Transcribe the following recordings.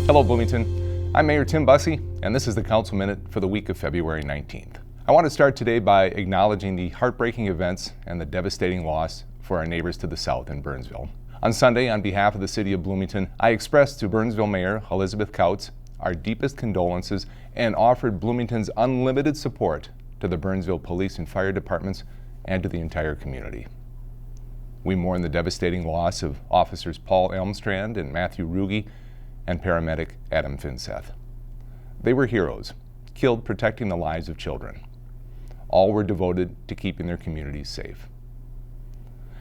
Hello Bloomington, I'm Mayor Tim Busse, and this is the Council Minute for the week of February 19th. I want to start today by acknowledging the heartbreaking events and the devastating loss for our neighbors to the south in Burnsville. On Sunday, on behalf of the City of Bloomington, I expressed to Burnsville Mayor Elizabeth Couts our deepest condolences and offered Bloomington's unlimited support to the Burnsville Police and Fire Departments and to the entire community. We mourn the devastating loss of Officers Paul Elmstrand and Matthew Ruge and paramedic Adam Finseth. They were heroes, killed protecting the lives of children. All were devoted to keeping their communities safe.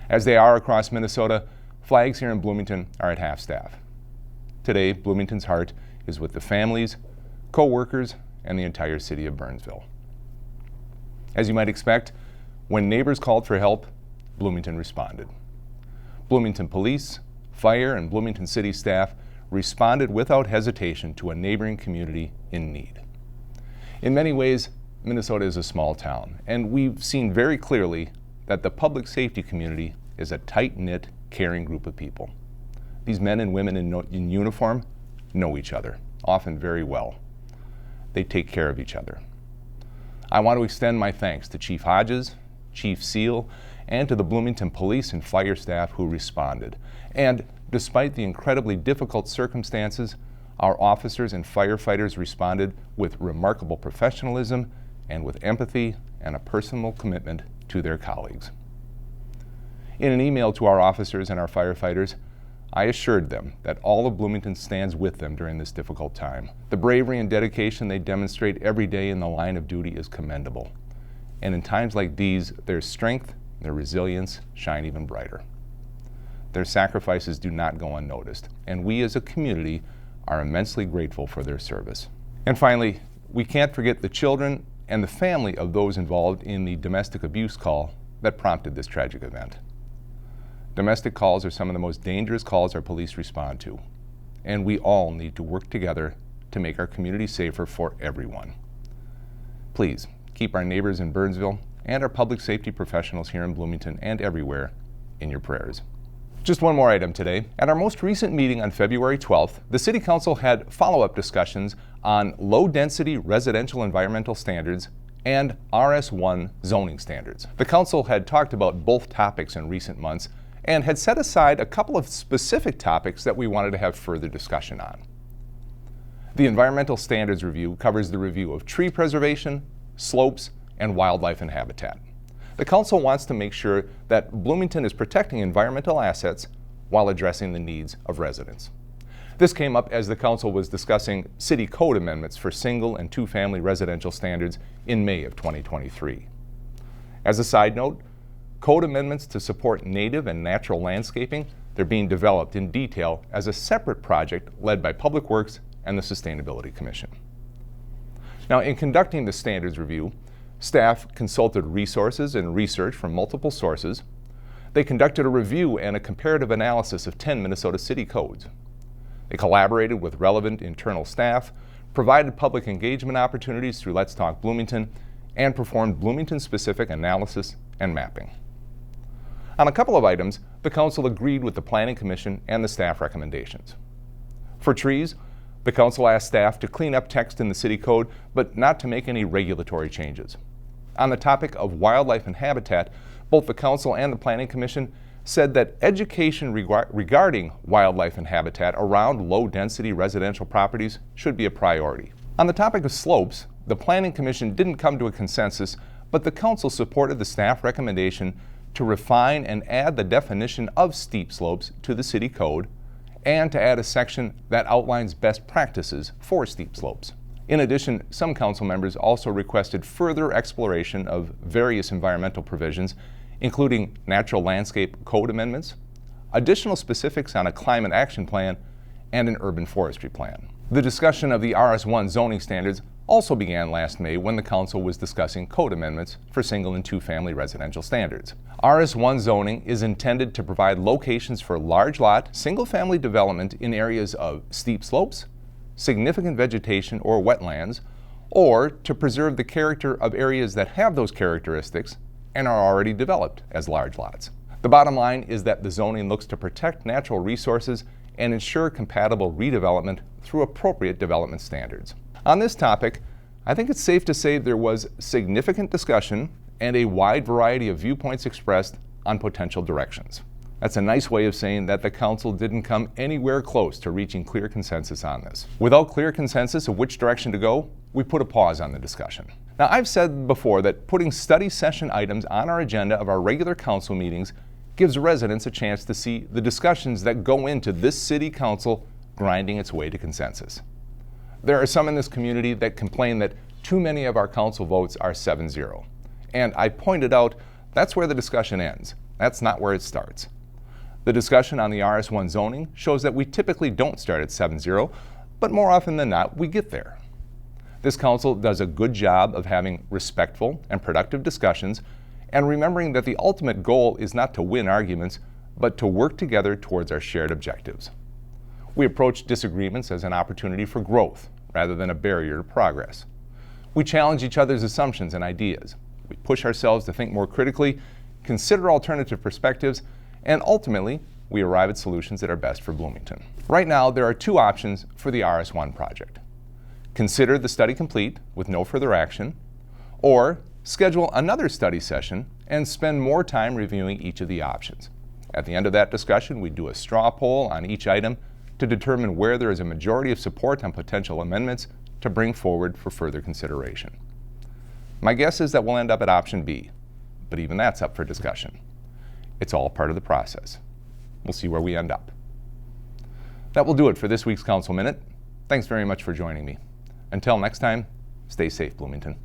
As they are across Minnesota, flags here in Bloomington are at half-staff. Today, Bloomington's heart is with the families, co-workers, and the entire city of Burnsville. As you might expect, when neighbors called for help, Bloomington responded. Bloomington Police, Fire, and Bloomington City staff responded without hesitation to a neighboring community in need. In many ways, Minnesota is a small town, and we've seen very clearly that the public safety community is a tight-knit, caring group of people. These men and women in uniform know each other, often very well. They take care of each other. I want to extend my thanks to Chief Hodges, Chief Seal, and to the Bloomington Police and Fire staff who responded. And despite the incredibly difficult circumstances, our officers and firefighters responded with remarkable professionalism and with empathy and a personal commitment to their colleagues. In an email to our officers and our firefighters, I assured them that all of Bloomington stands with them during this difficult time. The bravery and dedication they demonstrate every day in the line of duty is commendable. And in times like these, their strength, their resilience shine even brighter. Their sacrifices do not go unnoticed, and we as a community are immensely grateful for their service. And finally, we can't forget the children and the family of those involved in the domestic abuse call that prompted this tragic event. Domestic calls are some of the most dangerous calls our police respond to, and we all need to work together to make our community safer for everyone. Please keep our neighbors in Burnsville and our public safety professionals here in Bloomington and everywhere in your prayers. Just one more item today. At our most recent meeting on February 12th, the City Council had follow-up discussions on low-density residential environmental standards and RS1 zoning standards. The Council had talked about both topics in recent months and had set aside a couple of specific topics that we wanted to have further discussion on. The Environmental Standards Review covers the review of tree preservation, slopes, and wildlife and habitat. The Council wants to make sure that Bloomington is protecting environmental assets while addressing the needs of residents. This came up as the Council was discussing city code amendments for single and two-family residential standards in May of 2023. As a side note, code amendments to support native and natural landscaping, they're being developed in detail as a separate project led by Public Works and the Sustainability Commission. Now, in conducting the standards review, staff consulted resources and research from multiple sources. They conducted a review and a comparative analysis of 10 Minnesota city codes. They collaborated with relevant internal staff, provided public engagement opportunities through Let's Talk Bloomington, and performed Bloomington-specific analysis and mapping. On a couple of items, the Council agreed with the Planning Commission and the staff recommendations. For trees, the Council asked staff to clean up text in the city code, but not to make any regulatory changes. On the topic of wildlife and habitat, both the Council and the Planning Commission said that education regarding wildlife and habitat around low-density residential properties should be a priority. On the topic of slopes, the Planning Commission didn't come to a consensus, but the Council supported the staff recommendation to refine and add the definition of steep slopes to the city code and to add a section that outlines best practices for steep slopes. In addition, some council members also requested further exploration of various environmental provisions, including natural landscape code amendments, additional specifics on a climate action plan, and an urban forestry plan. The discussion of the RS1 zoning standards also began last May when the Council was discussing code amendments for single and two-family residential standards. RS1 zoning is intended to provide locations for large lot, single-family development in areas of steep slopes, significant vegetation or wetlands, or to preserve the character of areas that have those characteristics and are already developed as large lots. The bottom line is that the zoning looks to protect natural resources and ensure compatible redevelopment through appropriate development standards. On this topic, I think it's safe to say there was significant discussion and a wide variety of viewpoints expressed on potential directions. That's a nice way of saying that the council didn't come anywhere close to reaching clear consensus on this. Without clear consensus of which direction to go, we put a pause on the discussion. Now, I've said before that putting study session items on our agenda of our regular council meetings gives residents a chance to see the discussions that go into this city council grinding its way to consensus. There are some in this community that complain that too many of our council votes are 7-0. And I pointed out that's where the discussion ends. That's not where it starts. The discussion on the RS1 zoning shows that we typically don't start at 7-0, but more often than not, we get there. This council does a good job of having respectful and productive discussions and remembering that the ultimate goal is not to win arguments, but to work together towards our shared objectives. We approach disagreements as an opportunity for growth rather than a barrier to progress. We challenge each other's assumptions and ideas. We push ourselves to think more critically, consider alternative perspectives, and ultimately, we arrive at solutions that are best for Bloomington. Right now, there are two options for the RS1 project. Consider the study complete with no further action, or schedule another study session and spend more time reviewing each of the options. At the end of that discussion, we do a straw poll on each item to determine where there is a majority of support on potential amendments to bring forward for further consideration. My guess is that we'll end up at option B, but even that's up for discussion. It's all part of the process. We'll see where we end up. That will do it for this week's Council Minute. Thanks very much for joining me. Until next time, stay safe, Bloomington.